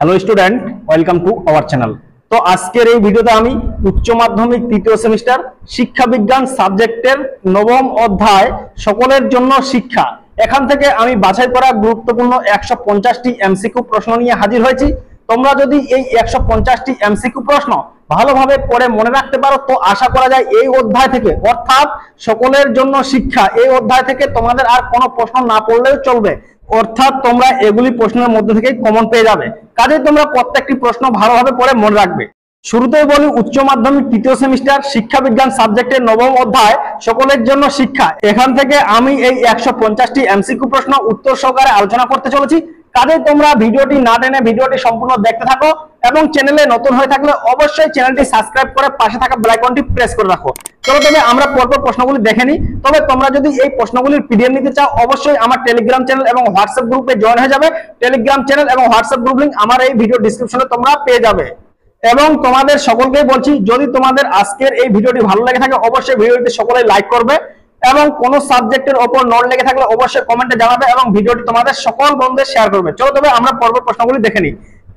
Hello student, welcome to our channel. তো আজকের এই ভিডিওতে আমি উচ্চ মাধ্যমিক তৃতীয় সেমিস্টার শিক্ষা বিজ্ঞান সাবজেক্টের নবম অধ্যায় সকলের জন্য শিক্ষা এখান থেকে আমি বাছাই করা গুরুত্বপূর্ণ 150টি এমসিকিউ প্রশ্ন নিয়ে হাজির হয়েছি। তোমরা যদি এই 150টি এমসিকিউ প্রশ্ন ভালোভাবে পড়ে মনে রাখতে পারো তো আশা করা যায় এই অধ্যায় থেকে অর্থাৎ সকলের জন্য শিক্ষা এই অধ্যায় থেকে তোমাদের আর কোনো প্রশ্ন না পড়লেও চলবে, অর্থাৎ তোমরা এগুলি প্রশ্নের মধ্যে থেকেই কমন পেয়ে যাবে। কাজেই তোমরা প্রত্যেকটি প্রশ্ন ভালোভাবে পড়ে মনে রাখবে। শুরুতেই বলি উচ্চ মাধ্যমিক তৃতীয় সেমিস্টার শিক্ষা বিজ্ঞান সাবজেক্টের নবম অধ্যায় সকলের জন্য শিক্ষা এখান থেকে আমি এই 150টি এমসিকিউ প্রশ্ন উত্তর সহকারে আলোচনা করতে চলেছি। কাজেই তোমরা ভিডিওটি না টেনে ভিডিওটি সম্পূর্ণ দেখতে থাকো এবং চ্যানেলে নতুন হয়ে থাকলে অবশ্যই চ্যানেলটি সাবস্ক্রাইব করে পাশে থাকা বেল আইকনটি প্রেস করে রাখো। চলো তবে আমরা পরপর প্রশ্নগুলি দেখে নিই। তবে তোমরা যদি এই প্রশ্নগুলির পিডিএফ নিতে চাও অবশ্যই আমার টেলিগ্রাম চ্যানেল এবং হোয়াটসঅ্যাপ গ্রুপে জয়েন হয়ে যাবে। টেলিগ্রাম চ্যানেল এবং হোয়াটসঅ্যাপ গ্রুপ লিংক আমার এই ভিডিও ডেসক্রিপশনে তোমরা পেয়ে যাবে। এবং তোমাদের সকলকেই বলছি, যদি তোমাদের আজকের এই ভিডিওটি ভালো লেগে থাকে অবশ্যই ভিডিওটি সকলে লাইক করবে এবং কোন সাবজেক্টের উপর নোট লেগে থাকলে অবশ্যই কমেন্টে জানাবে এবং ভিডিওটি তোমাদের সকল বন্ধুদের শেয়ার করবে। চলো তবে আমরা পরপর প্রশ্নগুলি দেখে নিই।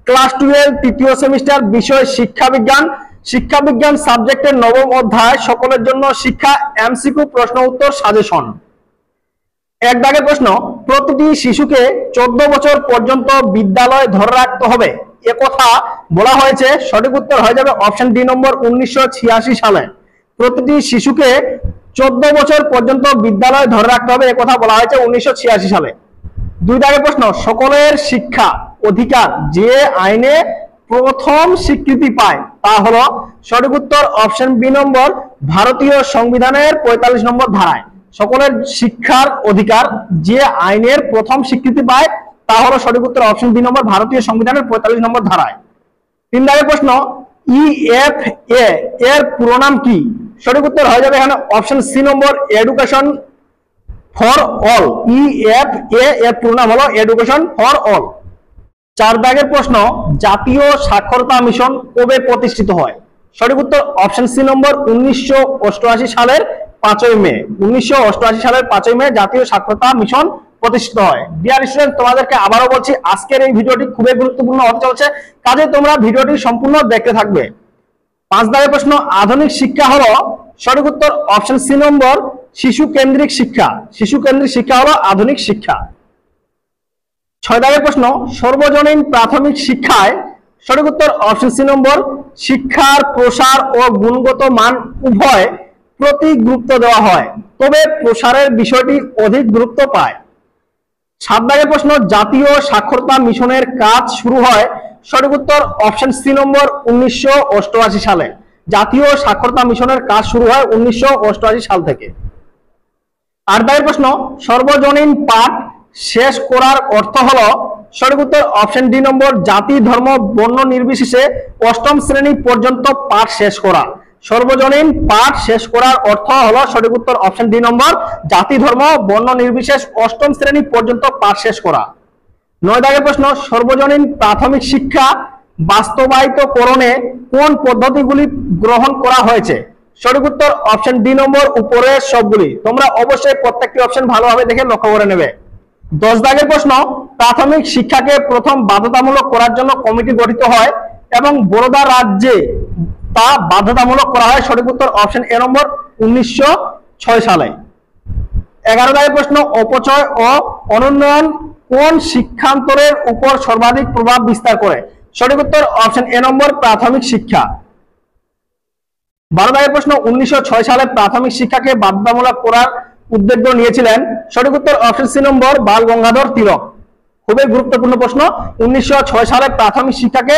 ক্লাস 12 তৃতীয় সেমিস্টার বিষয় শিক্ষা বিজ্ঞান সাবজেক্টের নবম অধ্যায় সকলের জন্য শিক্ষা এমসিকিউ প্রশ্ন উত্তর সাজেশন। এক দাগের প্রশ্ন, প্রতিটি শিশুকে 14 বছর পর্যন্ত বিদ্যালয়ে ধরে রাখতে হবে এ কথা বলা হয়েছে। সঠিক উত্তর হয়ে যাবে অপশন ডি নম্বর 1986 সালে। প্রতিটি শিশুকে 14 বছর পর্যন্ত বিদ্যালয়ে ধরে রাখতে হবে এ কথা বলা হয়েছে 1986 সালে। দুই দাগের প্রশ্ন, সকলের শিক্ষা অধিকার যে আইনে প্রথম স্বীকৃতি পায় তা হলো। সঠিক উত্তর অপশন বি নম্বর ভারতীয় সংবিধানের 45 নম্বর ধারায়। সকলের শিক্ষার অধিকার যে আইনের প্রথম স্বীকৃতি পায় তা হলো সঠিক উত্তর অপশন বি নম্বর ভারতীয় সংবিধানের 45 নম্বর ধারায়। তিন দাগের প্রশ্ন, ইএফএ এর পুরো নাম কি? সঠিক উত্তর হয়ে যাবে এখানে option C number education for all. EFA এর পুরো নাম হলো এডুকেশন ফর অল। চার দাগের প্রশ্ন, জাতীয় সাক্ষরতা মিশন কবে প্রতিষ্ঠিত হয়? সঠিক উত্তর অপশন সি নম্বর 1988 সালের 5ই মে। 1988 সালের 5ই মে জাতীয় সাক্ষরতা মিশন প্রতিষ্ঠিত হয়। ডিয়ার স্টুডেন্ট, তোমাদেরকে আবারও বলছি আজকের এই ভিডিওটি খুবই গুরুত্বপূর্ণ হতে চলেছে, কাজে তোমরা ভিডিওটি সম্পূর্ণ দেখতে থাকবে। পাঁচ দাগের প্রশ্ন, আধুনিক শিক্ষা হলো। সঠিক উত্তর অপশন সি নম্বর শিশু কেন্দ্রিক শিক্ষা। শিশু কেন্দ্রিক শিক্ষা হলো আধুনিক শিক্ষা। ছয় দাগের প্রশ্ন, সর্বজনীন প্রাথমিক শিক্ষায়। সঠিক উত্তর অপশন সি নম্বর শিক্ষার প্রসার ও গুণগত মান উভয় প্রতি গুরুত্ব দেওয়া হয়, তবে প্রসারের বিষয়টি অধিক গুরুত্ব পায়। সাত দাগের প্রশ্ন, জাতীয় সাক্ষরতা মিশনের কাজ শুরু হয়। সঠিক উত্তর অপশন সি নম্বর 1988 সালে। জাতীয় সাক্ষরতা মিশনের কাজ শুরু হয় 1988 সাল থেকে। আট দাগের প্রশ্ন, সর্বজনীন পাঠ শেষ করার অর্থ হলো। সঠিক উত্তর অপশন ডি নম্বর জাতি ধর্ম বর্ণ নির্বিশেষে 8ম শ্রেণী পর্যন্ত পাঠ শেষ করা। সর্বজনীন পাঠ শেষ করার অর্থ হলো সঠিক উত্তর অপশন ডি নম্বর জাতি ধর্ম বর্ণ নির্বিশেষ 8ম শ্রেণী পর্যন্ত পাঠ শেষ করা। নয় দাগের প্রশ্ন, সর্বজনীন প্রাথমিক শিক্ষা বাস্তবায়িতকরণে কোন পদ্ধতিগুলি গ্রহণ করা হয়েছে? সঠিক উত্তর অপশন ডি নম্বর উপরের সবগুলি। তোমরা অবশ্যই প্রত্যেকটি অপশন ভালোভাবে দেখে লক্ষ্য করে নেবে। 10 দাগের প্রশ্ন, প্রাথমিক শিক্ষাকে প্রথম বাধ্যতামূলক করার জন্য কমিটি গঠিত হয় এবং বরোদা রাজ্যে তা বাধ্যতামূলক করা হয়। সঠিক উত্তর অপশন এ নম্বর 1906 সালে। 11 দাগের প্রশ্ন, অপচয় ও অনুন্নয়ন কোন শিক্ষান্তরের উপর সর্বাধিক প্রভাব বিস্তার করে? সঠিক উত্তর অপশন এ নম্বর প্রাথমিক শিক্ষা। 12 দাগের প্রশ্ন, 1906 সালে প্রাথমিক শিক্ষাকে বাধ্যতামূলক করার উদ্যোগ নিয়েছিলেন। সঠিক উত্তর অপশন সি নম্বর বাল গঙ্গাধর তিলক। খুবই গুরুত্বপূর্ণ প্রশ্ন। 1906 সালে প্রাথমিক শিক্ষাকে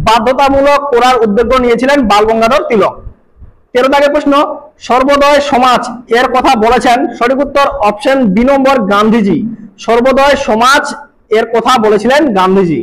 বাধ্যতামূলক করার উদ্যোগ নিয়েছিলেন বাল গঙ্গাধর তিলক। 13 দাগের প্রশ্ন, সর্বোদয় সমাজ এর কথা বলেছেন। সঠিক উত্তর অপশন বি নম্বর গান্ধীজি। সর্বোদয় সমাজ এর কথা বলেছিলেন গান্ধীজি।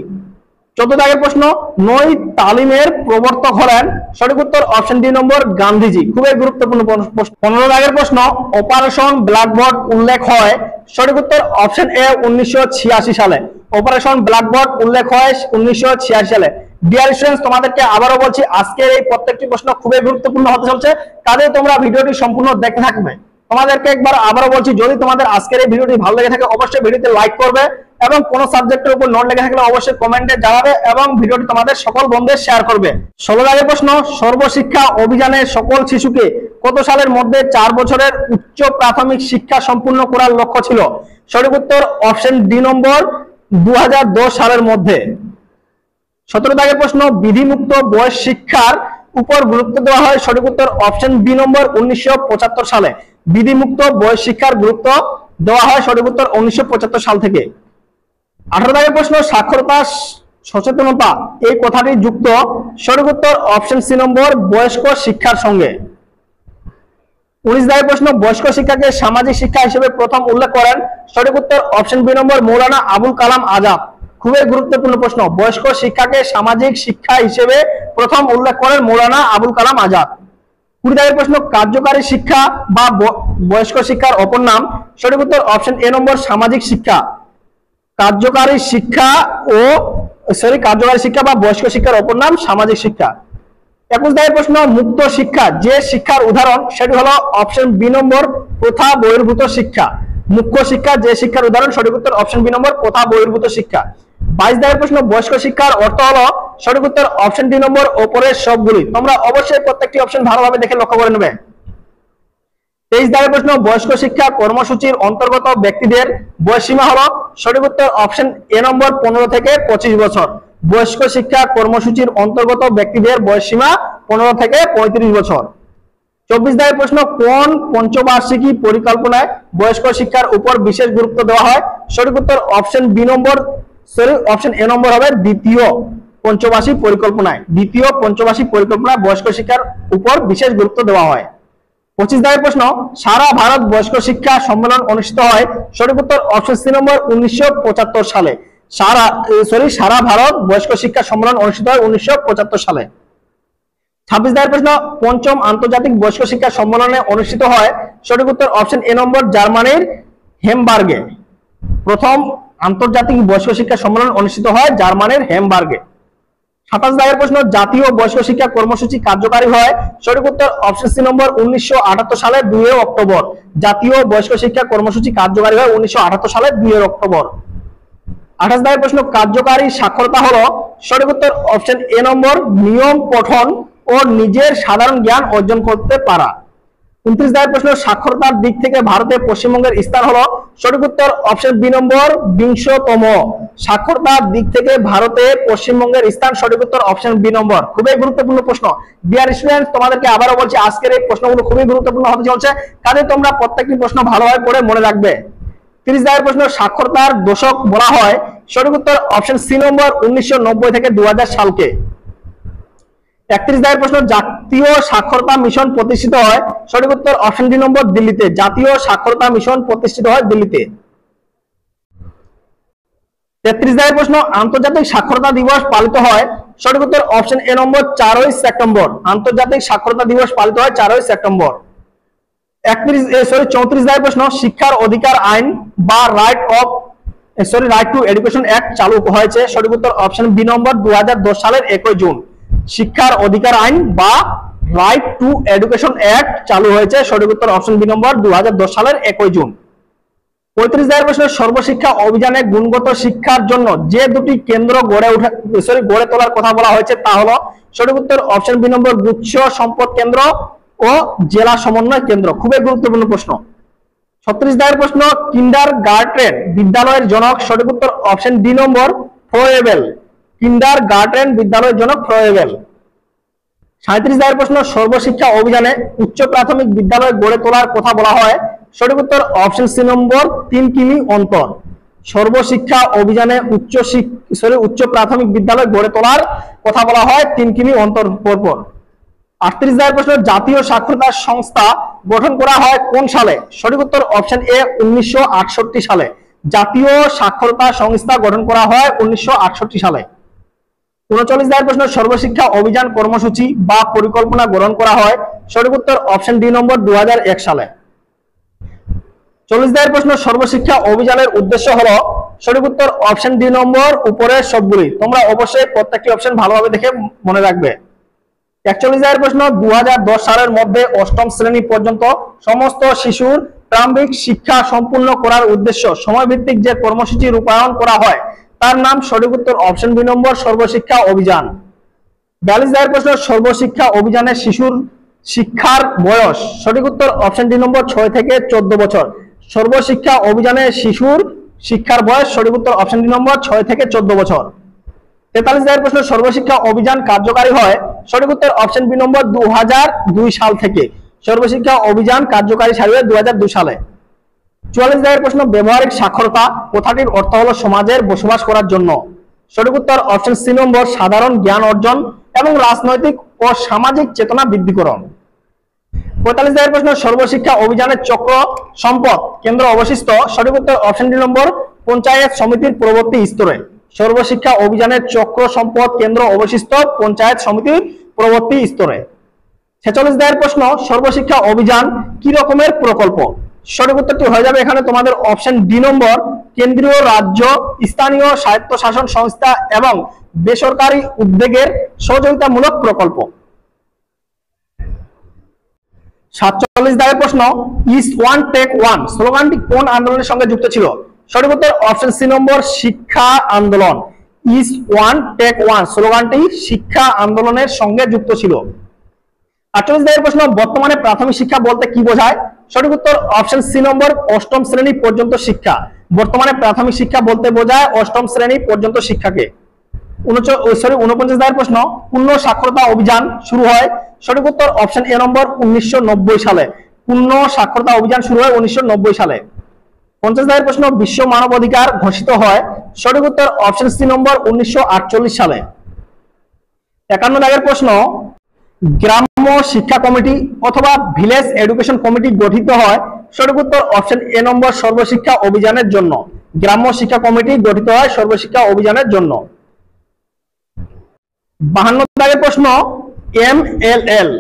14 দাগের প্রশ্ন, নই তালিমের প্রবর্তক হলেন। সঠিক উত্তর অপশন ডি নম্বর গান্ধীজি। খুবই গুরুত্বপূর্ণ প্রশ্ন। 15 দাগের প্রশ্ন, অপারেশন ব্ল্যাকবোর্ড উল্লেখ হয়। সঠিক উত্তর অপশন এ 1986 সালে। অপারেশন ব্ল্যাকবোর্ড উল্লেখ হয় 1986 সালে। ডিয়ার স্টুডেন্টস, তোমাদেরকে আবারও বলছি আজকের এই প্রত্যেকটি প্রশ্ন খুবই গুরুত্বপূর্ণ হতে চলছে, কাজে তোমরা ভিডিওটি সম্পূর্ণ দেখতে থাকবে। তোমাদেরকে একবার আবারও বলছি, যদি তোমাদের আজকের এই ভিডিওটি ভালো লেগে থাকে অবশ্যই ভিডিওতে লাইক করবে এবং কোন সাবজেক্টের উপর নোট লেগে থাকলে অবশ্যই কমেন্টে জানাবে এবং ভিডিওটি তোমাদের সকল বন্ধুদের শেয়ার করবে। 16 দাগের প্রশ্ন, সর্বশিক্ষা অভিযানে সকল শিশুকে কত সালের মধ্যে 4 বছরের উচ্চ প্রাথমিক শিক্ষা সম্পূর্ণ করার লক্ষ্য ছিল? সঠিক উত্তর অপশন ডি নম্বর 2010 সালের মধ্যে। 17 দাগের প্রশ্ন, বিধিমুক্ত বয়স শিক্ষার উপর গুরুত্ব দেওয়া হয়? সঠিক উত্তর অপশন বি নম্বর 1975 সালে বিধিমুক্ত বয়স শিক্ষার গুরুত্ব দেওয়া হয়। সঠিক উত্তর 1975 সাল থেকে। 18 দাগের প্রশ্ন, সাক্ষরতা সচেতনতা এই কথাটি যুক্ত? সঠিক উত্তর অপশন সি নম্বর বয়স্ক শিক্ষার সঙ্গে। 19 দাগের প্রশ্ন, বয়স্ক শিক্ষাকে সামাজিক শিক্ষা হিসেবে প্রথম উল্লেখ করেন? সঠিক উত্তর অপশন বি নম্বর মৌলানা আবুল কালাম আজাদ। খুবই গুরুত্বপূর্ণ প্রশ্ন, বয়স্ক শিক্ষাকে সামাজিক শিক্ষা হিসেবে প্রথম উল্লেখ করেন মৌলানা আবুল কালাম আজাদ। 20 দাগের প্রশ্ন, কার্যকারী শিক্ষা বা বয়স্ক শিক্ষার অপর নাম? সঠিক উত্তর অপশন এ নম্বর সামাজিক শিক্ষা। কার্যকারী শিক্ষা বা বয়স্ক শিক্ষার অপর নাম সামাজিক শিক্ষা। 21 দাগের প্রশ্ন, মুক্ত শিক্ষা যে শিক্ষার উদাহরণ? সেটি হলো অপশন বি নম্বর প্রথা বহির্ভূত শিক্ষা। মুখ্য শিক্ষা যে শিক্ষার উদাহরণ? সঠিক উত্তর অপশন বি নম্বর প্রথা বহির্ভূত শিক্ষা। 22 দাগের প্রশ্ন, বয়স্ক শিক্ষার অর্থ হলো? সঠিক উত্তর অপশন ডি নম্বর উপরের সবগুলি। তোমরা অবশ্যই প্রত্যেকটি অপশন ভালোভাবে দেখে লক্ষ্য করে নেবে। 23 দাগের প্রশ্ন, বয়স্ক শিক্ষা কর্মসূচির অন্তর্গত ব্যক্তিদের বয়সসীমা হলো? সঠিক উত্তর অপশন এ নম্বর 15 থেকে 25 বছর। বয়স্ক শিক্ষা কর্মসূচির অন্তর্গত ব্যক্তিদের বয়সসীমা 15 থেকে 35 বছর। 24 দাগের প্রশ্ন, কোন পঞ্চবার্ষিকী পরিকল্পনায় বয়স্ক শিক্ষার উপর বিশেষ গুরুত্ব দেওয়া হয়? সঠিক উত্তর option B number option A number হবে দ্বিতীয় পঞ্চবার্ষিক পরিকল্পনায়। দ্বিতীয় পঞ্চবার্ষিক পরিকল্পনায় বয়স্ক শিক্ষার উপর বিশেষ গুরুত্ব দেওয়া হয়। 25 দাগের প্রশ্ন, সারা ভারত বয়স্ক শিক্ষা সম্মেলন অনুষ্ঠিত হয়? সঠিক উত্তর অপশন সি নম্বর 1975 সালে। সারা ভারত বয়স্ক শিক্ষা সম্মেলন অনুষ্ঠিত হয় 1975 সালে। 26 দাগের প্রশ্ন, পঞ্চম আন্তর্জাতিক বয়স্ক শিক্ষা সম্মেলনে অনুষ্ঠিত হয়? সঠিক উত্তর অপশন এ নম্বর জার্মানির হেমবার্গে। প্রথম আন্তর্জাতিক বয়স্ক শিক্ষা সম্মেলন অনুষ্ঠিত হয় জার্মানির হেমবার্গে। 27 দাগের প্রশ্ন, জাতীয় বয়স্ক শিক্ষা কর্মসূচি কার্যকারী হয়? সঠিক উত্তর অপশন সি নম্বর 1978 সালের 2 অক্টোবর। জাতীয় বয়স্ক শিক্ষা কর্মসূচি কার্যকারী হয় 1978 সালের 2 অক্টোবর। 28 দাগের প্রশ্ন, কার্যকারী সাক্ষরতা হলো? সঠিক উত্তর অপশন এ নম্বর নিয়ম পঠন ও নিজের সাধারণ জ্ঞান অর্জন করতে পারা। 29 দাগের প্রশ্ন, সাক্ষরতার দিক থেকে ভারতে পশ্চিমবঙ্গের স্থান হলো? সঠিক উত্তর অপশন বি নম্বর 20তম। সাক্ষরতার দিক থেকে ভারতে পশ্চিমবঙ্গের স্থান? সঠিক উত্তর অপশন বি নম্বর। খুবই গুরুত্বপূর্ণ প্রশ্ন। ডিয়ার স্টুডেন্ট, তোমাদেরকে আবারও বলছি আজকের এই প্রশ্নগুলো খুবই গুরুত্বপূর্ণ হতে চলছে, কাজে তোমরা প্রত্যেকটি প্রশ্ন ভালোভাবে পড়ে মনে রাখবে। 30 দাগের প্রশ্ন, সাক্ষরতার দশক বলা হয়? সঠিক উত্তর অপশন সি নম্বর 1990 থেকে 2000 সালকে। 31 দাগের প্রশ্ন, জাতীয় সাক্ষরতা মিশন প্রতিষ্ঠিত হয়? সঠিক উত্তর অপশন ডি নম্বর দিল্লিতে। জাতীয় সাক্ষরতা মিশন প্রতিষ্ঠিত হয় দিল্লিতে। 33 দাগের প্রশ্ন, আন্তর্জাতিক সাক্ষরতা দিবস পালিত হয়? সঠিক উত্তর অপশন এ নম্বর 4ই সেপ্টেম্বর। আন্তর্জাতিক সাক্ষরতা দিবস পালিত হয় 4ই সেপ্টেম্বর। 34 দাগের প্রশ্ন, শিক্ষার অধিকার আইন বা রাইট টু এডুকেশন অ্যাক্ট চালু হয়েছে? সঠিক উত্তর অপশন বি নম্বর 2010 সালের 1 জুন। শিক্ষার অধিকার আইন বা রাইট টু এডুকেশন অ্যাক্ট চালু হয়েছে? সঠিক উত্তর অপশন বি নম্বর 2010 সালের 1 জুন। 35 দাগের প্রশ্ন, সর্বশিক্ষা অভিযানে গুণগত শিক্ষার জন্য যে দুটি কেন্দ্র গড়ে তোলার কথা বলা হয়েছে তা হলো? সঠিক উত্তর অপশন বি নম্বর গুচ্ছ সম্পদ কেন্দ্র ও জেলা সমন্বয় কেন্দ্র। খুবই গুরুত্বপূর্ণ প্রশ্ন। 36 দাগের প্রশ্ন, কিন্ডারগার্টেন বিদ্যালয়ের জনক? সঠিক উত্তর অপশন ডি নম্বর ফ্রয়েবেল। কিন্ডারগার্টেন বিদ্যালয়ের জনক ফ্রয়েবেল। 37 দাগের প্রশ্ন, সর্বশিক্ষা অভিযানে উচ্চ প্রাথমিক বিদ্যালয় গড়ে তোলার কথা বলা হয়? সঠিক উত্তর অপশন সি নম্বর 3 কিমি অন্তর। সর্বশিক্ষা অভিযানে উচ্চ প্রাথমিক বিদ্যালয় গড়ে তোলার কথা বলা হয় 3 কিমি অন্তর পরপর। 38 দাগের প্রশ্ন, জাতীয় সাক্ষরতা সংস্থা গঠন করা হয় কোন সালে? সঠিক উত্তর অপশন এ 1968 সালে। জাতীয় সাক্ষরতা সংস্থা গঠন করা হয় 1968 সালে। 39 দাগের প্রশ্ন, সর্বশিক্ষা অভিযান কর্মসূচি বা পরিকল্পনা গ্রহণ করা হয়? সঠিক উত্তর অপশন ডি নম্বর 2001 সালে। 40 দাগের প্রশ্ন, সর্বশিক্ষা অভিযানের উদ্দেশ্য হলো? সঠিক উত্তর অপশন ডি নম্বর উপরের সবগুলি। তোমরা অবশ্যই প্রত্যেকটি অপশন ভালোভাবে দেখে মনে রাখবে। 41 প্রশ্ন, 2010 সালের মধ্যে অষ্টম শ্রেণী পর্যন্ত সমস্ত শিশুর প্রারম্ভিক শিক্ষা সম্পূর্ণ করার উদ্দেশ্য সময়ভিত্তিক যে কর্মসূচি রূপায়ণ করা হয় তার নাম। সঠিক উত্তর অপশন বি নম্বর সর্বশিক্ষা অভিযান। 42 প্রশ্ন, সর্বশিক্ষা অভিযানে শিশুর শিক্ষার বয়স। সঠিক উত্তর অপশন ডি নম্বর 6 থেকে 14 বছর। সর্বশিক্ষা অভিযানে শিশুর শিক্ষার বয়স। সঠিক উত্তর অপশন ডি নম্বর 6 থেকে 14 বছর। 43 প্রশ্ন, সর্বশিক্ষা অভিযান কার্যকারী হয়। সঠিক উত্তর অপশন বি নম্বর 2002 সাল থেকে। সর্বশিক্ষা অভিযান কার্যকারী শুরু হয় 2002 সালে। 44 প্রশ্ন, ব্যবহারিক সাক্ষরতা কথাটির অর্থ হলো সমাজের বসবাস করার জন্য। সঠিক উত্তর অপশন সি নম্বর সাধারণ জ্ঞান অর্জন এবং রাজনৈতিক ও সামাজিক চেতনা বৃদ্ধিকরণ। 45 প্রশ্ন, সর্বশিক্ষা অভিযানের চক্র সম্পদ কেন্দ্র অবশিষ্ট। সঠিক উত্তর অপশন ডি নম্বর পঞ্চায়েত সমিতির পরবর্তী স্তরে। সর্বশিক্ষা অভিযানের চক্র সম্পদ কেন্দ্র অবশিষ্ট পঞ্চায়েত সমিতির পরবর্তী স্তরে। 46 প্রশ্ন, সর্বশিক্ষা অভিযান কি রকমের প্রকল্প। সঠিক উত্তরটি হয়ে যাবে এখানে তোমাদের অপশন ডি নম্বর কেন্দ্রীয়, রাজ্য, স্থানীয় স্বায়ত্তশাসন সংস্থা এবং বেসরকারি উদ্যোগের সহযোগিতামূলক প্রকল্প। 47 প্রশ্ন, ইস্ট ওয়ান টেক ওয়ান স্লোগানটি কোন আন্দোলনের সঙ্গে যুক্ত ছিল। সঠিক উত্তর অপশন সি নম্বর শিক্ষা আন্দোলন। ইস্ট ওয়ান টেক ওয়ান স্লোগানটি শিক্ষা আন্দোলনের সঙ্গে যুক্ত ছিল। 48 প্রশ্ন, বর্তমানে প্রাথমিক শিক্ষা বলতে কি বোঝায়। সঠিক উত্তর অপশন সি নম্বর অষ্টম শ্রেণী পর্যন্ত শিক্ষা। বর্তমানে প্রাথমিক শিক্ষা বলতে বোঝায় অষ্টম শ্রেণী পর্যন্ত শিক্ষাকে। 49 প্রশ্ন, পূর্ণ সাক্ষরতা অভিযান শুরু হয়। সঠিক উত্তর অপশন এ নম্বর 1990 সালে। পূর্ণ সাক্ষরতা অভিযান শুরু হয় 1990 সালে। 50 প্রশ্ন, বিশ্ব মানবাধিকার ঘোষিত হয়। সঠিক উত্তর অপশন সি নম্বর 1948 সালে। 51 প্রশ্ন, গ্রাম্য শিক্ষা কমিটি অথবা ভিলেজ এডুকেশন কমিটি গঠিত হয়। সঠিক উত্তর অপশন এ নম্বর সর্বশিক্ষা অভিযানের জন্য। গ্রাম্য শিক্ষা কমিটি গঠিত হয় সর্বশিক্ষা অভিযানের জন্য। 52 প্রশ্ন, MLL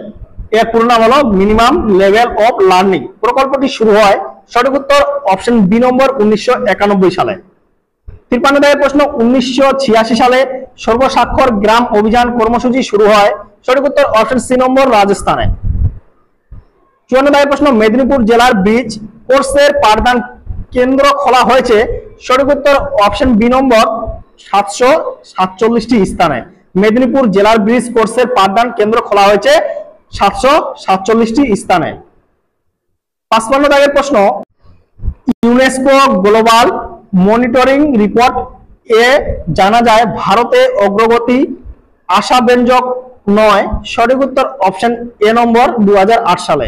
এর পুরো নাম হলো মিনিমাম লেভেল অফ লার্নিং প্রকল্পটি শুরু হয়। সঠিক উত্তর অপশন বি নম্বর 1991 সালে। 53 প্রশ্ন, 1986 সালে সর্বসাক্ষর গ্রাম অভিযান কর্মসূচি শুরু হয়। সঠিক উত্তর অপশন সি নম্বর রাজস্থানে। 54 প্রশ্ন, মেদিনীপুর জেলার ব্রিজ কোর্সের পাঠদান কেন্দ্র খোলা হয়েছে। সঠিক উত্তর অপশন বি নম্বর 747টি স্থানে। মেদিনীপুর জেলার ব্রিজ কোর্সের পাঠদান কেন্দ্র খোলা হয়েছে 747টি স্থানে। 55 প্রশ্ন, ইউনেস্কো গ্লোবাল মনিটরিং রিপোর্ট এ জানা যায় ভারতে অগ্রগতি আশাব্যঞ্জক নয়। সঠিক উত্তর অপশন এ নম্বর 2008 সালে।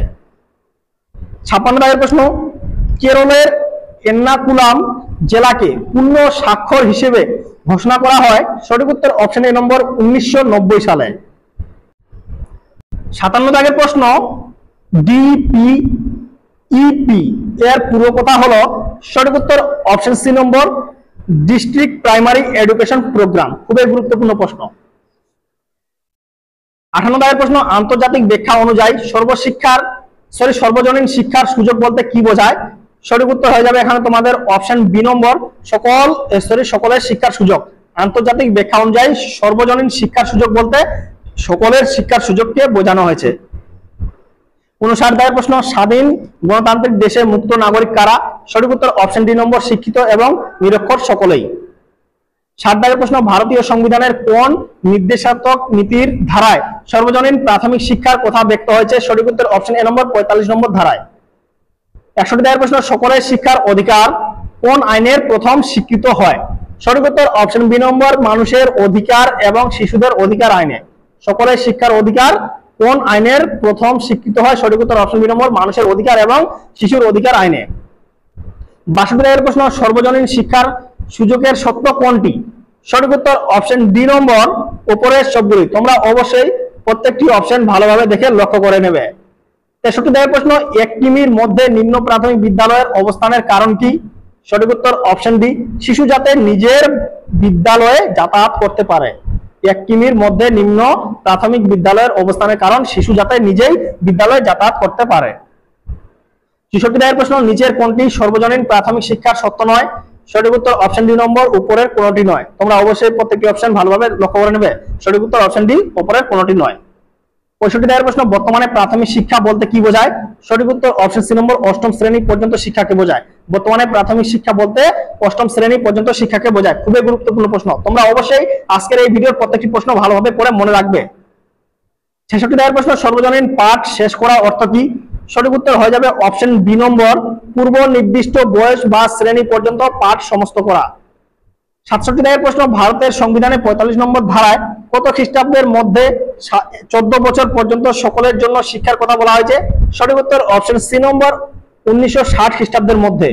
56 প্রশ্ন, কেরলের এর্নাকুলাম জেলাকে পূর্ণ স্বাক্ষর হিসেবে ঘোষণা করা হয়। সঠিক উত্তর অপশন এ নম্বর 1990 সালে। 57 প্রশ্ন, ডিপিইপি এর পুরো কথা হলো। সঠিক উত্তর অপশন সি নম্বর ডিস্ট্রিক্ট প্রাইমারি এডুকেশন প্রোগ্রাম। খুবই গুরুত্বপূর্ণ প্রশ্ন। 58 প্রশ্ন, আন্তর্জাতিক ব্যাখ্যা অনুযায়ী সর্বজনীন শিক্ষার সুযোগ বলতে কি বোঝায়। সঠিক উত্তর হয়ে যাবে এখানে তোমাদের অপশন বি নম্বর সকলের শিক্ষার সুযোগ। আন্তর্জাতিক ব্যাখ্যা অনুযায়ী সর্বজনীন শিক্ষার সুযোগ বলতে সকলের শিক্ষার সুযোগকে বোঝানো হয়েছে। 59 প্রশ্ন, স্বাধীন গণতান্ত্রিক দেশের মুক্ত নাগরিক কারা। সঠিক উত্তর অপশন ডি নম্বর শিক্ষিত এবং নিরক্ষর সকলেই। 60 প্রশ্ন, ভারতীয় সংবিধানের কোন নির্দেশাত্মক নীতির ধারায় সর্বজনীন প্রাথমিক শিক্ষার কথা ব্যক্ত হয়েছে। সঠিক উত্তর অপশন এ নম্বর 45 নম্বর ধারায়। 61 প্রশ্ন, সকলের শিক্ষার অধিকার কোন আইনের প্রথম স্বীকৃত হয়। সঠিক উত্তর অপশন বি নম্বর মানুষের অধিকার এবং শিশুদের অধিকার আইনে। সকলের শিক্ষার অধিকার কোন আইনের প্রথম স্বীকৃত হয়। সঠিক উত্তর অপশন বি নম্বর মানুষের অধিকার এবং শিশুর অধিকার আইনে। 62 প্রশ্ন, সর্বজনীন শিক্ষার সুযোগের সত্য কোনটি। সঠিক উত্তর অপশন ডি নম্বর উপরের সবগুলি। তোমরা অবশ্যই প্রত্যেকটি অপশন ভালোভাবে দেখে লক্ষ্য করে নেবে। 63 প্রশ্ন, 1 কিমির মধ্যে নিম্ন প্রাথমিক বিদ্যালয়ের অবস্থানের কারণ কি। সঠিক উত্তর অপশন ডি শিশু যাতে নিজের বিদ্যালয়ে যাতায়াত করতে পারে। 1 কিমির মধ্যে নিম্ন প্রাথমিক বিদ্যালয়ের অবস্থানের কারণ শিশু যাতে নিজেই বিদ্যালয়ে যাতায়াত করতে পারে। 64 প্রশ্ন, নিচের কোনটি সর্বজনীন প্রাথমিক শিক্ষার সত্য নয়। সঠিক উত্তর অপশন ডি নম্বর উপরের কোনটি নয়। তোমরা অবশ্যই প্রত্যেকটি অপশন ভালোভাবে লক্ষ্য করে নেবে। সঠিক উত্তর অপশন ডি উপরের কোনটি নয়। 65 দাগের প্রশ্ন, বর্তমানে প্রাথমিক শিক্ষা বলতে কি বোঝায়? সঠিক উত্তর অপশন সি নম্বর, অষ্টম শ্রেণী পর্যন্ত শিক্ষাকে বোঝায়। বর্তমানে প্রাথমিক শিক্ষা বলতে অষ্টম শ্রেণী পর্যন্ত শিক্ষাকে বোঝায়। খুবই গুরুত্বপূর্ণ প্রশ্ন, তোমরা অবশ্যই আজকের এই ভিডিওর প্রত্যেকটি প্রশ্ন ভালোভাবে পড়ে মনে রাখবে। 66 দাগের প্রশ্ন, সর্বজনীন পাঠ শেষ করা অর্থ কি? সঠিক উত্তর হয়ে যাবে অপশন বি নম্বর, পূর্ব নির্দিষ্ট বয়স বা শ্রেণী পর্যন্ত পাঠ সমস্ত করা। 67 দাগের প্রশ্ন, ভারতের সংবিধানে 45 নম্বর ধারায় কত খ্রিস্টাব্দের মধ্যে 14 বছর পর্যন্ত সকলের জন্য শিক্ষার কথা বলা হয়েছে? সঠিক উত্তর অপশন সি নম্বর, 1960 খ্রিস্টাব্দের মধ্যে।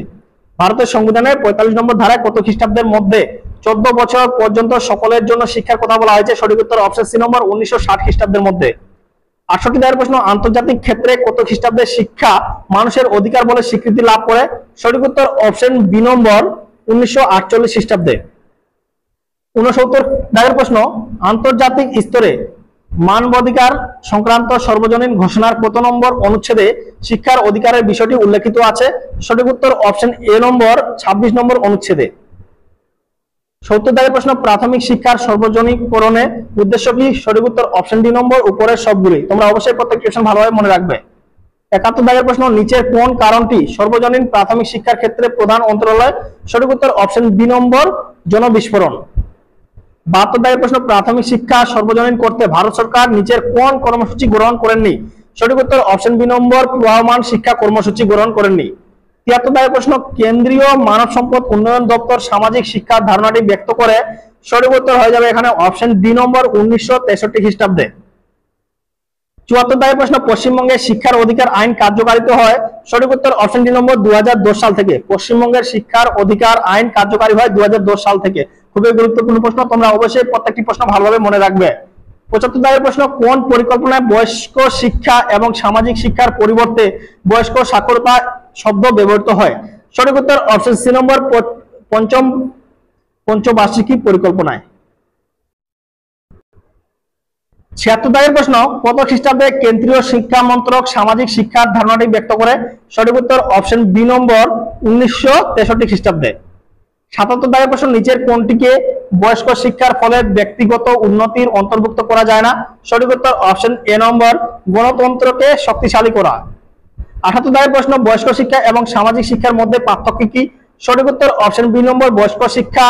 ভারতের সংবিধানের 45 নম্বর ধারায় কত খ্রিস্টাব্দের মধ্যে 14 বছর পর্যন্ত সকলের জন্য শিক্ষার কথা বলা হয়েছে? সঠিক উত্তর অপশন সি নম্বর, 1960 খ্রিস্টাব্দের মধ্যে। 68 দাগের প্রশ্ন, আন্তর্জাতিক ক্ষেত্রে কত খ্রিস্টাব্দে শিক্ষা মানুষের অধিকার বলে স্বীকৃতি লাভ করে? সঠিক উত্তর অপশন বি নম্বর, 1948 খ্রিস্টাব্দে। 69 দাগের প্রশ্ন, আন্তর্জাতিক স্তরে মানবাধিকার সংক্রান্ত সর্বজনীন ঘোষণার কত নম্বর অনুচ্ছেদে শিক্ষার অধিকারের বিষয়টি উল্লেখিত আছে? সঠিক উত্তর অপশন এ নম্বর, 26 নম্বর অনুচ্ছেদে। 70 দাগের প্রশ্ন, প্রাথমিক শিক্ষার সর্বজনীকরণের উদ্দেশ্য কি? সঠিক উত্তর অপশন ডি নম্বর, উপরের সবগুলি। তোমরা অবশ্যই প্রত্যেকটি কোশ্চেন ভালোভাবে মনে রাখবে। 71 দাগের প্রশ্ন, নিচের কোন কারণটি সর্বজনীন প্রাথমিক শিক্ষার ক্ষেত্রে প্রধান অন্তরায়? সঠিক উত্তর অপশন বি নম্বর, জনবিস্ফোরণ। 72 দাগের প্রশ্ন, প্রাথমিক শিক্ষা সর্বজনীন করতে ভারত সরকার নিচের কোন কর্মসূচি গ্রহণ করেননি? সঠিক উত্তর অপশন বি নম্বর, প্রবাহমান শিক্ষা কর্মসূচি গ্রহণ করেননি। 73 দাগের প্রশ্ন, কেন্দ্রীয় মানব সম্পদ উন্নয়ন দপ্তর সামাজিক শিক্ষার ধারণাটি ব্যক্ত করে? সঠিক উত্তর হয়ে যাবে এখানে অপশন ডি নম্বর, 1963 খ্রিস্টাব্দে। 74 দাগের প্রশ্ন, পশ্চিমবঙ্গে শিক্ষার অধিকার আইন কার্যকারিত হয়? সঠিক উত্তর অপশন ডি নম্বর, 2010 সাল থেকে। পশ্চিমবঙ্গের শিক্ষার অধিকার আইন কার্যকারী হয় 2010 সাল থেকে। খুবই গুরুত্বপূর্ণ প্রশ্ন, তোমরা অবশ্যই প্রত্যেকটি প্রশ্ন ভালোভাবে মনে রাখবে। 75 দাগের প্রশ্ন, কোন পরিকল্পনায় বয়স্ক শিক্ষা এবং সামাজিক শিক্ষার পরিবর্তে বয়স্ক সাক্ষরতা শব্দ ব্যবহৃত হয়? সঠিক উত্তর অপশন সি নম্বর, পঞ্চবার্ষিকী পরিকল্পনায়। 76 দাগের প্রশ্ন, কত খ্রিস্টাব্দে কেন্দ্রীয় শিক্ষা মন্ত্রক সামাজিক শিক্ষার ধারণাটি ব্যক্ত করে? সঠিক উত্তর অপশন বি নম্বর, 1963 খ্রিস্টাব্দে। 77 দাগের প্রশ্ন, নিচের কোনটিকে বয়স্ক শিক্ষার ফলে ব্যক্তিগত উন্নতির অন্তর্ভুক্ত করা যায় না? সঠিক উত্তর অপশন এ নম্বর, গণতন্ত্রকে শক্তিশালী করা। 78 দাগের প্রশ্ন, বয়স্ক শিক্ষা এবং সামাজিক শিক্ষার মধ্যে পার্থক্য কি? সঠিক উত্তর অপশন বি নম্বর, বয়স্ক শিক্ষা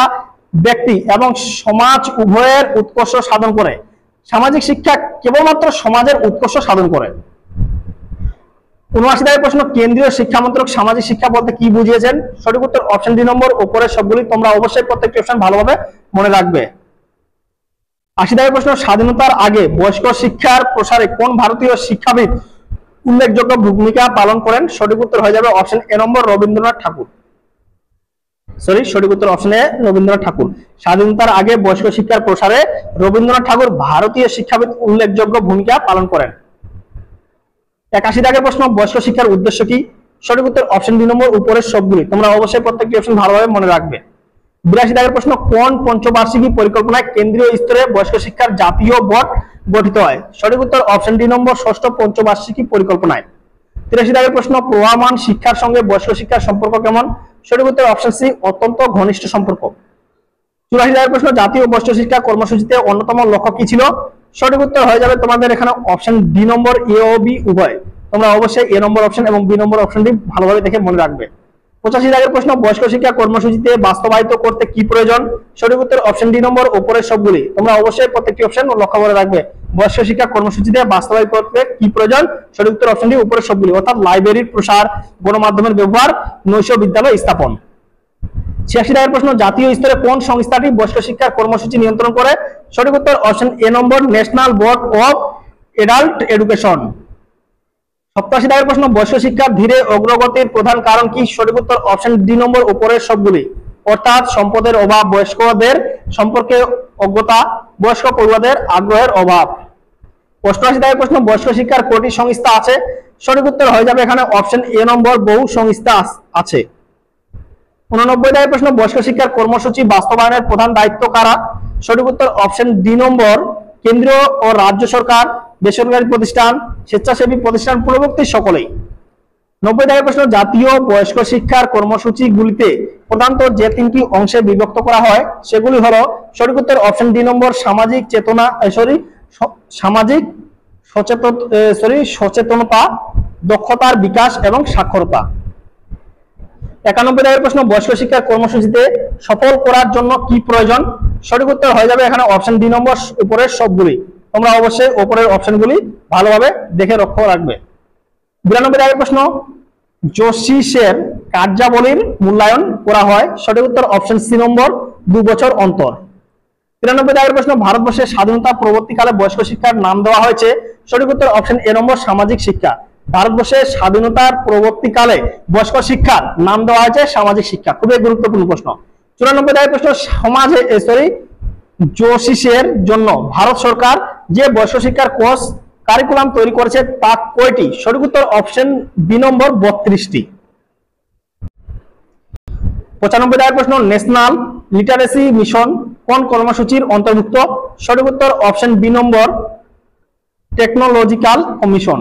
ব্যক্তি এবং সমাজ উভয়ের উৎকর্ষ সাধন করে। সামাজিক শিক্ষা কেবলমাত্র সমাজের উৎকর্ষ সাধন করে। 79 দাগের প্রশ্ন, কেন্দ্রীয় শিক্ষা মন্ত্রক সামাজিক শিক্ষা বলতে কি বুঝিয়েছেন? সঠিক উত্তর অপশন ডি নম্বর, উপরের সবগুলি। তোমরা অবশ্যই প্রত্যেকটি অপশন ভালোভাবে মনে রাখবে। 80 দাগের প্রশ্ন, স্বাধীনতার আগে বয়স্ক শিক্ষার প্রসারে কোন ভারতীয় শিক্ষাবিদ উল্লেখযোগ্য ভূমিকা পালন করেন? সঠিক উত্তর হয়ে যাবে অপশন এ নম্বর, রবীন্দ্রনাথ ঠাকুর। সঠিক উত্তর অপশন এ, রবীন্দ্রনাথ ঠাকুর। স্বাধীনতার আগে বয়স্ক শিক্ষার প্রসারে রবীন্দ্রনাথ ঠাকুর ভারতীয় শিক্ষাবিদ উল্লেখযোগ্য ভূমিকা পালন করেন। 81 দাগের প্রশ্ন, বয়স্ক শিক্ষার উদ্দেশ্য কি? সঠিক উত্তর অপশন ডি নম্বর, উপরের সবগুলি। তোমরা অবশ্যই প্রত্যেকটি অপশন ভালোভাবে মনে রাখবে। 82 দাগের প্রশ্ন, কোন পঞ্চবার্ষিকী পরিকল্পনায় কেন্দ্রীয় স্তরে বয়স্ক শিক্ষার জাতীয় বোর্ড গঠিত হয়? সঠিক উত্তর অপশন ডি নম্বর, ষষ্ঠ পঞ্চবার্ষিকী পরিকল্পনায়। 83 দাগের প্রশ্ন, প্রবাহমান শিক্ষার সঙ্গে বয়স্ক শিক্ষার সম্পর্ক কেমন? সঠিক উত্তর অপশন সি, অত্যন্ত ঘনিষ্ঠ সম্পর্ক। 84 দাগের প্রশ্ন, জাতীয় বয়স্ক শিক্ষা কর্মসূচিতে অন্যতম লক্ষ্য কি ছিল? সঠিক উত্তর হয়ে যাবে তোমাদের এখানে অপশন ডি নম্বর, এ ও বি উভয়। তোমরা অবশ্যই এ নম্বর অপশন এবং বি নম্বর অপশনটি ভালোভাবে দেখে মনে রাখবে। 85 দাগের প্রশ্ন, বয়স্ক শিক্ষা কর্মসূচিতে বাস্তবায়িত করতে কি প্রয়োজন? সঠিক উত্তর অপশন ডি নম্বর, উপরের সবগুলি। তোমরা অবশ্যই প্রত্যেকটি অপশন লক্ষ্য করে রাখবে। বয়স্ক শিক্ষা কর্মসূচিতে বাস্তবায়িত করতে কি প্রয়োজন? সঠিক উত্তর অপশন ডি, উপরের সবগুলি, অর্থাৎ লাইব্রেরির প্রসার, গণমাধ্যমের ব্যবহার, নৈশ বিদ্যালয় স্থাপন। 86 দাগের প্রশ্ন, জাতীয় স্তরে কোন সংস্থাটি বয়স্ক শিক্ষার কর্মসূচি নিয়ন্ত্রণ করে? সঠিক উত্তর option A number, national board of adult education. 87 দাগের প্রশ্ন, বয়স্ক শিক্ষার ধীরে অগ্রগতির প্রধান কারণ কি? সঠিক উত্তর অপশন ডি নম্বর, উপরের সবগুলি, অর্থাৎ সম্পদের অভাব, বয়স্কদের সম্পর্কে অজ্ঞতা, বয়স্ক পড়ুয়াদের আগ্রহের অভাব। 88 দাগের প্রশ্ন, বয়স্ক শিক্ষার কয়টি সংস্থা আছে? সঠিক উত্তর হয়ে যাবে এখানে অপশন এ নম্বর, বহু সংস্থা আছে। 89 দাগের প্রশ্ন, বয়স্ক শিক্ষার কর্মসূচি বাস্তবায়নের প্রধান দায়িত্ব কারা? সঠিক উত্তর অপশন ডি নম্বর, কেন্দ্রীয় ও রাজ্য সরকার, বেসরকারি প্রতিষ্ঠান, স্বেচ্ছাসেবী প্রতিষ্ঠান, প্রভৃতি সকলেই। 90 দাগের প্রশ্ন, জাতীয় বয়স্ক শিক্ষার কর্মসূচিগুলিতে প্রধানত যে তিনটি অংশে বিভক্ত করা হয় সেগুলি হলো? সঠিক উত্তর অপশন ডি নম্বর, সামাজিক চেতনা, সামাজিক সচেতনতা, দক্ষতার বিকাশ এবং সাক্ষরতা। 91 দাগের প্রশ্ন, বয়স্ক শিক্ষা কর্মসূচিতে সফল করার জন্য কি প্রয়োজন? সঠিক উত্তর হয়ে যাবে এখানে অপশন ডি নম্বর, উপরের সবগুলি। তোমরা অবশ্যই উপরের অপশনগুলি ভালোভাবে দেখে লক্ষ্য রাখবে। 92 দাগের প্রশ্ন, জোশিসের কার্যাবলীর মূল্যায়ন করা হয়। সঠিক উত্তর অপশন সি নম্বর, 2 বছর অন্তর। 93 দাগের প্রশ্ন, ভারতবর্ষের স্বাধীনতা পরবর্তীকালে বয়স্ক শিক্ষার নাম দেওয়া হয়েছে। সঠিক উত্তর অপশন এ নম্বর, সামাজিক শিক্ষা। ভারতবর্ষের স্বাধীনতার পরবর্তীকালে বয়স্ক শিক্ষার নাম দেওয়া হয়েছে সামাজিক শিক্ষা। খুবই গুরুত্বপূর্ণ প্রশ্ন। 94 দাগের প্রশ্ন, জোশিসের জন্য ভারত সরকার যে বয়স্ক শিক্ষার কোর্স কারিকুলাম তৈরি করেছে তা কয়টি? সঠিক উত্তর অপশন বি নম্বর, 32টি। 95 দাগের প্রশ্ন, ন্যাশনাল লিটারেসি মিশন কোন কর্মসূচির অন্তর্ভুক্ত? সঠিক উত্তর অপশন বি নম্বর, টেকনোলজিক্যাল কমিশন।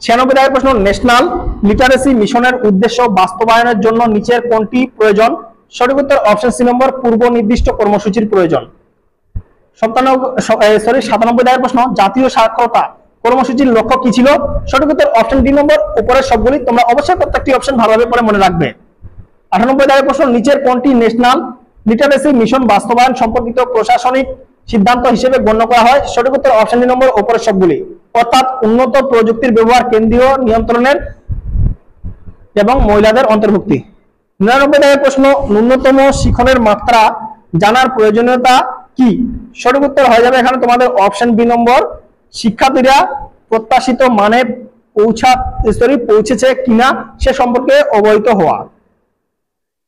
96 দাগের প্রশ্ন, ন্যাশনাল লিটারেসি মিশনের উদ্দেশ্য বাস্তবায়নের জন্য নিচের কোনটি প্রয়োজন? সঠিক উত্তর অপশন সি নম্বর, পূর্ব নির্দিষ্ট কর্মসূচির প্রয়োজন। 97 দাগের প্রশ্ন, জাতীয় সাক্ষরতা কর্মসূচির লক্ষ্য কি ছিল? সঠিক উত্তর অপশন ডি নম্বর, উপরের সবগুলি। তোমরা অবশ্যই প্রত্যেকটি অপশন ভালোভাবে পড়ে মনে রাখবে। 98 দাগের প্রশ্ন, নিচের কোনটি ন্যাশনাল লিটারেসি মিশন বাস্তবায়ন সম্পর্কিত প্রশাসনিক সিদ্ধান্ত হিসেবে গণ্য করা হয়? সঠিক উত্তর অপশন ডি নম্বর, উপরের সবগুলি। অর্থাৎ উন্নত প্রযুক্তির ব্যবহার, কেন্দ্রীয় নিয়ন্ত্রণের এবং মহিলাদের অন্তর্ভুক্তি। 99 দাগের প্রশ্ন, ন্যূনতম শিখনের মাত্রা জানার প্রয়োজনীয়তা কি? সঠিক উত্তর হয়ে যাবে এখানে তোমাদের অপশন বি নম্বর, শিক্ষার্থীরা প্রত্যাশিত মানে পৌঁছেছে কিনা সে সম্পর্কে অবহিত হওয়া।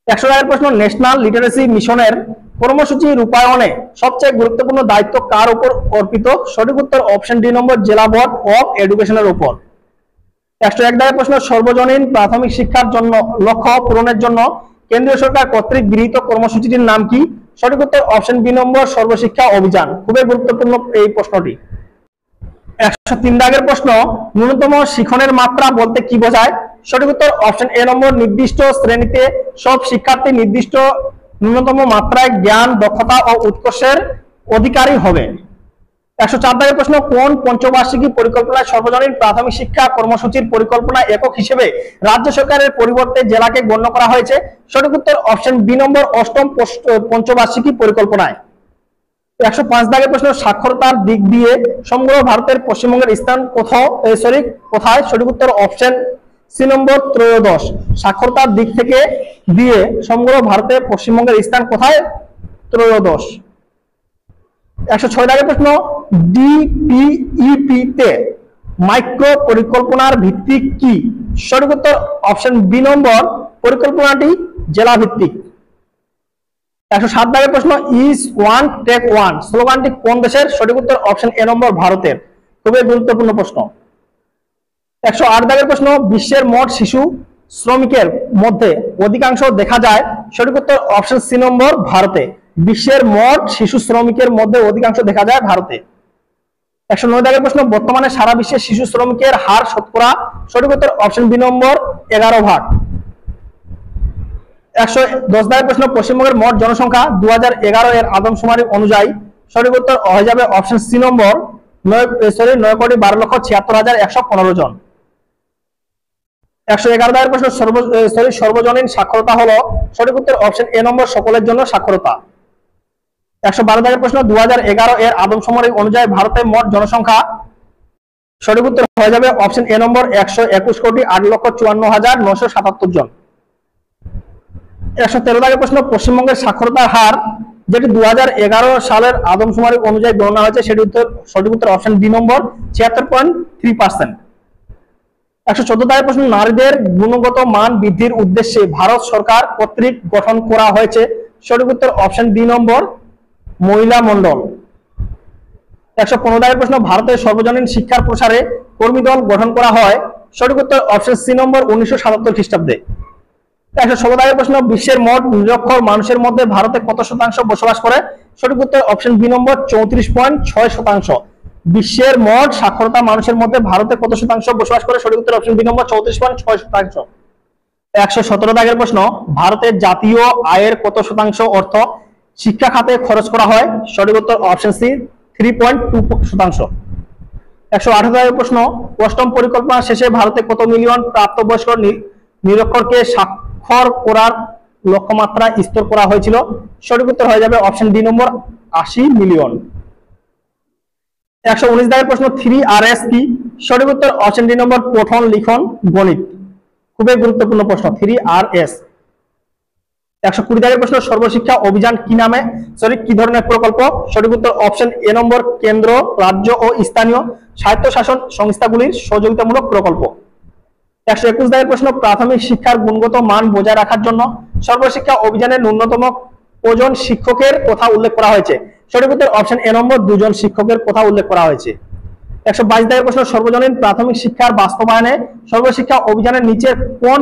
100 দাগের প্রশ্ন, ন্যাশনাল লিটারেসি মিশনের কর্মসূচি রূপায়ণে সবচেয়ে গুরুত্বপূর্ণ দায়িত্ব কার উপর অর্পিত? সঠিক উত্তর অপশন ডি নম্বর, জেলা বোর্ড অফ এডুকেশনের উপর। 101 দাগের প্রশ্ন, সর্বজনীন প্রাথমিক শিক্ষার জন্য লক্ষ্য পূরণের জন্য কেন্দ্রীয় সরকার কর্তৃক গৃহীত কর্মসূচিটির নাম কি? সঠিক উত্তর অপশন বি নম্বর, সর্বশিক্ষা অভিযান। খুবই গুরুত্বপূর্ণ এই প্রশ্নটি। 103 দাগের প্রশ্ন, ন্যূনতম শিখনের মাত্রা বলতে কি বোঝায়? সঠিক উত্তর অপশন এ নম্বর, নির্দিষ্ট শ্রেণীতে সব শিক্ষার্থী নির্দিষ্ট ন্যূনতম মাত্রায় জ্ঞান, দক্ষতা ও উৎকর্ষের অধিকারী হবে। 104 দাগের প্রশ্ন, কোন পঞ্চবার্ষিকী পরিকল্পনায় সর্বজনীন প্রাথমিক শিক্ষা কর্মসূচির পরিকল্পনা একক হিসেবে রাজ্য সরকারের পরিবর্তে জেলাকে গণ্য করা হয়েছে? সঠিক উত্তর অপশন বি নম্বর, অষ্টম পঞ্চবার্ষিকী পরিকল্পনায়। 105 দাগের প্রশ্ন, সাক্ষরতার দিক দিয়ে সমগ্র ভারতের পশ্চিমবঙ্গের স্থান কোথায়? সঠিক উত্তর অপশন সি নম্বর, 13। সাক্ষরতার দিক থেকে দিয়ে সমগ্র ভারতের পশ্চিমবঙ্গের স্থান কোথায়? 13। 106 দাগের প্রশ্ন, ডিপিইপি তে মাইক্রো পরিকল্পনার ভিত্তি কি? সঠিক উত্তর অপশন বি নম্বর, পরিকল্পনাটি জেলা ভিত্তিক। 107 দাগের প্রশ্ন, ইজ ওয়ান টেক ওয়ান স্লোগানটি কোন দেশের? সঠিক উত্তর অপশন এ নম্বর, ভারতের। খুবই গুরুত্বপূর্ণ প্রশ্ন। 108 দাগের প্রশ্ন, বিশ্বের মোট শিশু শ্রমিকের মধ্যে অধিকাংশ দেখা যায়। সঠিক উত্তর অপশন সি নম্বর, ভারতে। বিশ্বের মোট শিশু শ্রমিকের মধ্যে অধিকাংশ দেখা যায় ভারতে। 109 দাগের প্রশ্ন, বর্তমানে সারা বিশ্বে শিশু শ্রমিকের হার শতকরা? সঠিক উত্তর অপশন বি নম্বর, 11%। 110 দাগের প্রশ্ন, পশ্চিমবঙ্গের মোট জনসংখ্যা 2011 এর আদমশুমারি অনুযায়ী? সঠিক উত্তর হয়ে যাবে অপশন সি নম্বর, 9,12,76,115 জন। 111 দাগের প্রশ্ন, সর্বজনীন সাক্ষরতা হলো? সঠিক উত্তর অপশন এ নম্বর, সকলের জন্য সাক্ষরতা। 112 দাগের প্রশ্ন, 2011 এর আদমশুমারি অনুযায়ী ভারতের মোট জনসংখ্যা? সঠিক উত্তর হয়ে যাবে অপশন এ নম্বর, 121,08,54,977 জন। 113 দাগের প্রশ্ন, পশ্চিমবঙ্গের সাক্ষরতার হার যেটি 2011 সালের আদমশুমারি অনুযায়ী গণনা হয়েছে সেটি সঠিক উত্তর অপশন বি নম্বর, 76.3%। 114 দাগের প্রশ্ন, নারীদের গুণগত মান বৃদ্ধির উদ্দেশ্যে ভারত সরকার কর্তৃক গঠন করা হয়েছে? সঠিক উত্তর অপশন ডি নম্বর, মহিলা মন্ডল। 115 দাগের প্রশ্ন, ভারতের সর্বজনীন শিক্ষার প্রসারে কর্মী দল গঠন করা হয়? সঠিক উত্তর অপশন সি নম্বর, 1977 খ্রিস্টাব্দে। 116 দাগের প্রশ্ন, বিশ্বের মোট নিরক্ষর মানুষের মধ্যে ভারতে কত শতাংশ বসবাস করে? সঠিক উত্তর অপশন বি নম্বর, 34.6%। বিশ্বের মোট সাক্ষরতা মানুষের মধ্যে ভারতে কত শতাংশ বসবাস করে? সঠিক উত্তর অপশন বি নম্বর, 34.6%। 117 দাগের প্রশ্ন, ভারতের জাতীয় আয়ের কত শতাংশ অর্থ শিক্ষা খাতে খরচ করা হয়? সঠিক উত্তর অপশন সি, 3.2%। 118 প্রশ্ন, অষ্টম পরিকল্পনা শেষে ভারতে কত মিলিয়ন প্রাপ্তবয়স্ক নিরক্ষরকে সাক্ষর করার লক্ষ্যমাত্রা স্তর করা হয়েছিল? সঠিক উত্তর হয়ে যাবে অপশন ডি নম্বর 80 মিলিয়ন। 119 প্রশ্ন, 3Rs কি? সঠিক উত্তর অপশন ডি নম্বর পঠন লিখন গণিত। খুবই গুরুত্বপূর্ণ প্রশ্ন 3Rs। 120 প্রশ্ন, সর্বশিক্ষা অভিযান কি ধরনের প্রকল্প? সঠিক উত্তর অপশন এ নম্বর কেন্দ্র, রাজ্য ও স্থানীয় স্বায়ত্তশাসন সংস্থাগুলির সহযোগিতামূলক প্রকল্প। 121 প্রশ্ন, প্রাথমিক শিক্ষার গুণগত মান বজায় রাখার জন্য সর্বশিক্ষা অভিযানের ন্যূনতম কজন শিক্ষকের কথা উল্লেখ করা হয়েছে? সঠিক উত্তর অপশন এ নম্বর 2 জন শিক্ষকের কথা উল্লেখ করা হয়েছে। 122 প্রশ্ন, সর্বজনীন প্রাথমিক শিক্ষার বাস্তবায়নে সর্বশিক্ষা অভিযানের নিচের কোন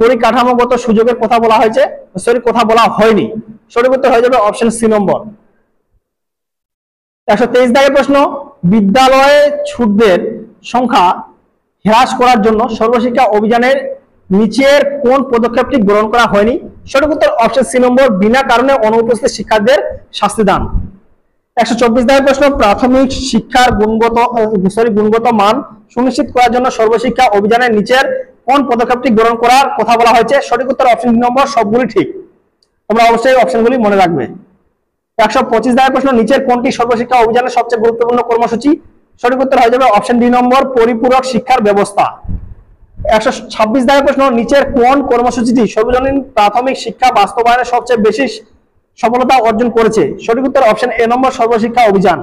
পরিকাঠামোগত সুযোগের কথা বলা হয়েছে? কথা বলা হয়নি। সঠিক উত্তর হয়ে যাবে অপশন সি নম্বর। 123 প্রশ্ন, বিদ্যালয়ে ছুটদের সংখ্যা হ্রাস করার জন্য সর্বশিক্ষা অভিযানের নিচের কোন পদক্ষেপটি গ্রহণ করা হয়নি? সঠিক উত্তর অপশন সি নম্বর, বিনা কারণে অনুপস্থিত শিক্ষার্থীদের শাস্তি দান। 124 প্রশ্ন, প্রাথমিক শিক্ষার গুণগত মান সুনিশ্চিত করার জন্য সর্বশিক্ষা অভিযানের নিচের কোন পদক্ষেপটি গ্রহণ করার কথা বলা হয়েছে? সঠিক উত্তর অপশন ডি নম্বর, সবগুলি ঠিক। তোমরা অবশ্যই অপশনগুলি মনে রাখবে। 125 প্রশ্ন, নিচের কোনটি সর্বশিক্ষা অভিযানের সবচেয়ে গুরুত্বপূর্ণ কর্মসূচি? সঠিক উত্তর হয়ে যাবে অপশন ডি নম্বর, পরিপূরক শিক্ষার ব্যবস্থা। 126 প্রশ্ন, নিচের কোন কর্মসূচিটি সর্বজনীন প্রাথমিক শিক্ষা বাস্তবায়নে সবচেয়ে বেশি সফলতা অর্জন করেছে? সঠিক উত্তর অপশন এ নম্বর, সর্বশিক্ষা অভিযান।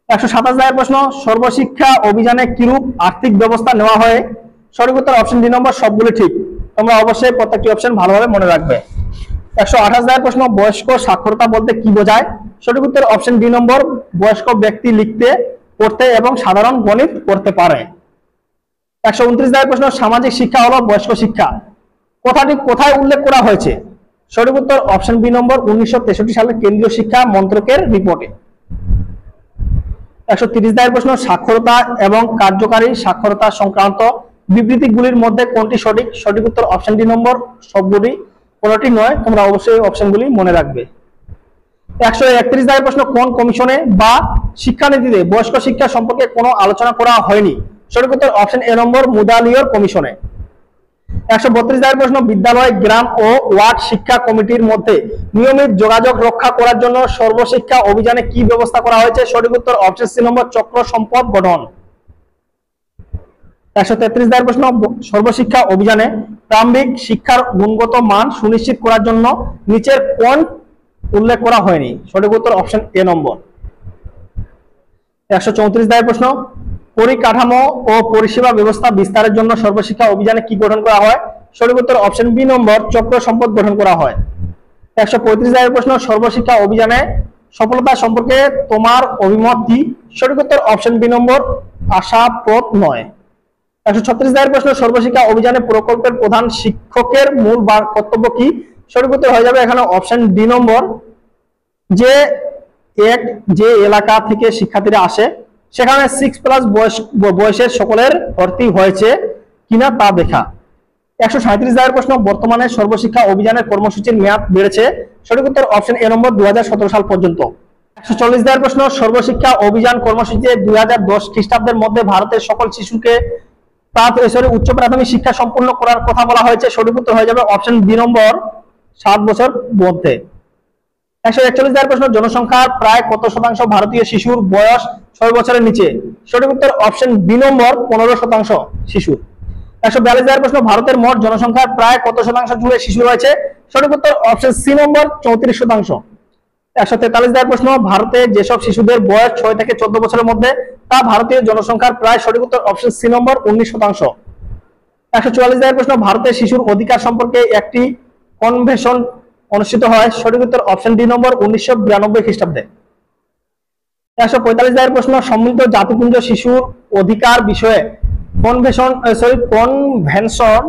127 প্রশ্ন, সর্বশিক্ষা অভিযানে কিরূপ আর্থিক ব্যবস্থা নেওয়া হয়? সঠিক উত্তর অপশন ডি নম্বর, সবগুলি ঠিক। তোমরা অবশ্যই প্রত্যেকটি অপশন ভালোভাবে মনে রাখবে। 128 প্রশ্ন, বয়স্ক সাক্ষরতা বলতে কি বোঝায়? সঠিক উত্তর অপশন ডি নম্বর, বয়স্ক ব্যক্তি লিখতে, পড়তে এবং সাধারণ গণিত করতে পারে। 129 প্রশ্ন, সামাজিক শিক্ষা হলো বয়স্ক শিক্ষা। কথাটি কোথায় উল্লেখ করা হয়েছে? সঠিক উত্তর অপশন বি নম্বর, 1963 সালের কেন্দ্রীয় শিক্ষা মন্ত্রকের রিপোর্টে। 130 প্রশ্ন, সাক্ষরতা এবং কার্যকারী সাক্ষরতা সংক্রান্ত বিবৃতিগুলির মধ্যে কোনটি সঠিক? সঠিক উত্তর অপশন ডি নম্বর, সবগুলি, কোনটি নয়। তোমরা অবশ্যই অপশনগুলি মনে রাখবে। 131 প্রশ্ন, কোন কমিশনে বা শিক্ষানীতিতে বয়স্ক শিক্ষা সম্পর্কে কোনো আলোচনা করা হয়নি? সঠিক উত্তর অপশন এ নম্বর, মুদালিয়র কমিশনে। 132 প্রশ্ন, বিদ্যালয়, গ্রাম ও ওয়ার্ড শিক্ষা কমিটির মধ্যে নিয়মিত যোগাযোগ রক্ষা করার জন্য সর্বশিক্ষা অভিযানে কি ব্যবস্থা করা হয়েছে? সঠিক উত্তর অপশন সি নম্বর, চক্র সম্পদ গঠন। 133 প্রশ্ন, সর্বশিক্ষা অভিযানে প্রারম্ভিক শিক্ষার গুণগত মান সুনিশ্চিত করার জন্য নিচের কোন উল্লেখ করা হয়নি? সঠিক উত্তর অপশন এ নম্বর। 134 প্রশ্ন, পরিকাঠামো ও পরিষেবা ব্যবস্থা বিস্তারের জন্য সর্বশিক্ষা অভিযানে কি গঠন করা হয়? সঠিক উত্তর অপশন বি নম্বর, চক্র সম্পদ গঠন করা হয়। 135 প্রশ্ন, সর্বশিক্ষা অভিযানে সফলতা সম্পর্কে তোমার অভিমত কি? সঠিক উত্তর অপশন বি নম্বর, আশাপ্রদ নয়। 136 প্রশ্ন, সর্বশিক্ষা অভিযানে প্রকল্পের প্রধান শিক্ষকের মূল কর্তব্য কি? সঠিক উত্তর হয়ে যাবে এখানে অপশন ডি নম্বর, যে এলাকা থেকে শিক্ষার্থীরা আসে সেখানে 6+ বয়সের সকলের ভর্তি হয়েছে কিনা তা দেখা। 137 প্রশ্ন, বর্তমানে সর্বশিক্ষা অভিযানের কর্মসূচির মেয়াদ বেড়েছে। সঠিক উত্তর অপশন এ নম্বর, 2017 সাল পর্যন্ত। 140 প্রশ্ন, সর্বশিক্ষা অভিযান কর্মসূচিতে 2010 খ্রিস্টাব্দের মধ্যে ভারতের সকল শিশুকে উচ্চ প্রাথমিক শিক্ষা সম্পূর্ণ করার কথা বলা হয়েছে। সঠিক উত্তর হয়ে যাবে অপশন বি নম্বর, 7 বছর মধ্যে। 141 প্রশ্ন, জনসংখ্যার প্রায় কত শতাংশ ভারতীয় শিশুর বয়স 6 বছরের নিচে? সঠিক উত্তর অপশন বি নম্বর, 15% শিশু। 142 প্রশ্ন, ভারতের মোট জনসংখ্যার প্রায় কত শতাংশ জুড়ে শিশু রয়েছে? সঠিক উত্তর অপশন সি নম্বর, 34%। 143 প্রশ্ন, ভারতে যেসব শিশুদের বয়স 6 থেকে 14 বছরের মধ্যে তা ভারতীয় জনসংখ্যার প্রায়? সঠিক উত্তর অপশন সি নম্বর, 19%। 144 প্রশ্ন, ভারতের শিশুর অধিকার সম্পর্কে একটি কনভেনশন অনুষ্ঠিত হয়। সঠিক উত্তর অপশন ডি নম্বর, 1992 খ্রিস্টাব্দে। 145 প্রশ্ন, সম্মিলিত জাতিপুঞ্জ শিশুর অধিকার বিষয়ে কনভেনশন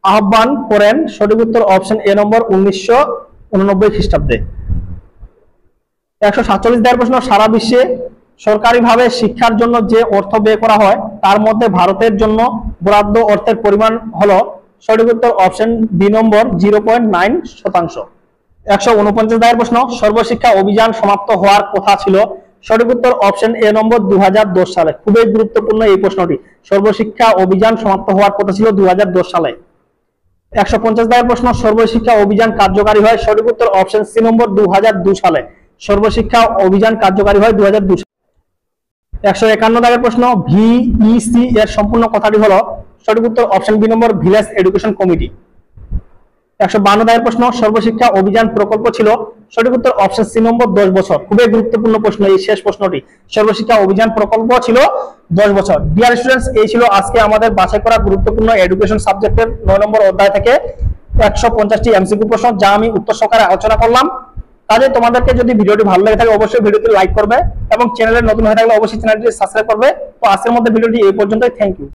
আহ্বান করেন। সঠিক উত্তর অপশন এ নম্বর, 1989 খ্রিস্টাব্দে। 147 প্রশ্ন, সারা বিশ্বে সরকারিভাবে শিক্ষার জন্য যে অর্থ ব্যয় করা হয় তার মধ্যে ভারতের জন্য বরাদ্দ অর্থের পরিমাণ হলো? সঠিক উত্তর অপশন বি নম্বর, 0.9%। 149 প্রশ্ন, সর্বশিক্ষা অভিযান সমাপ্ত হওয়ার কথা ছিল সঠিক উত্তর অপশন এ নম্বর 2010 সালে। খুবই গুরুত্বপূর্ণ এই প্রশ্নটি। সর্বশিক্ষা অভিযান সমাপ্ত হওয়ার কথা ছিল 2010 সালে। 150 দাগের প্রশ্ন, সর্বশিক্ষা অভিযান কার্যকারী হয়। সঠিক উত্তর অপশন সি নম্বর 2002 সালে। সর্বশিক্ষা অভিযান কার্যকারী হয় 2002 সালে। 151 দাগের প্রশ্ন, ভিইসি এর সম্পূর্ণ কথাটি হলো। সঠিক উত্তর অপশন বি নম্বর ভিলেজ এডুকেশন কমিটি। 152 দাগের প্রশ্ন, সর্বশিক্ষা অভিযান প্রকল্প ছিল। সঠিক উত্তর অপশন সি নম্বর 10 বছর। খুবই গুরুত্বপূর্ণ প্রশ্ন এই শেষ প্রশ্নটি। সর্বশিক্ষা অভিযান প্রকল্প ছিল 10 বছর। ডিয়ার স্টুডেন্টস, এই ছিল আজকে আমাদের বাছাই করা গুরুত্বপূর্ণ এডুকেশন সাবজেক্টের 9 নম্বর অধ্যায় থেকে 150টি এমসিকিউ প্রশ্ন, যা আমি উত্তর সহকারে আলোচনা করলাম। কাজে তোমাদেরকে যদি ভিডিওটি ভালো লেগে থাকে অবশ্যই ভিডিওটি লাইক করবে এবং চ্যানেলে নতুন হয়ে থাকলে অবশ্যই চ্যানেলটি সাবস্ক্রাইব করবে। তো আজকের মধ্যে ভিডিওটি এই পর্যন্তই। Thank you.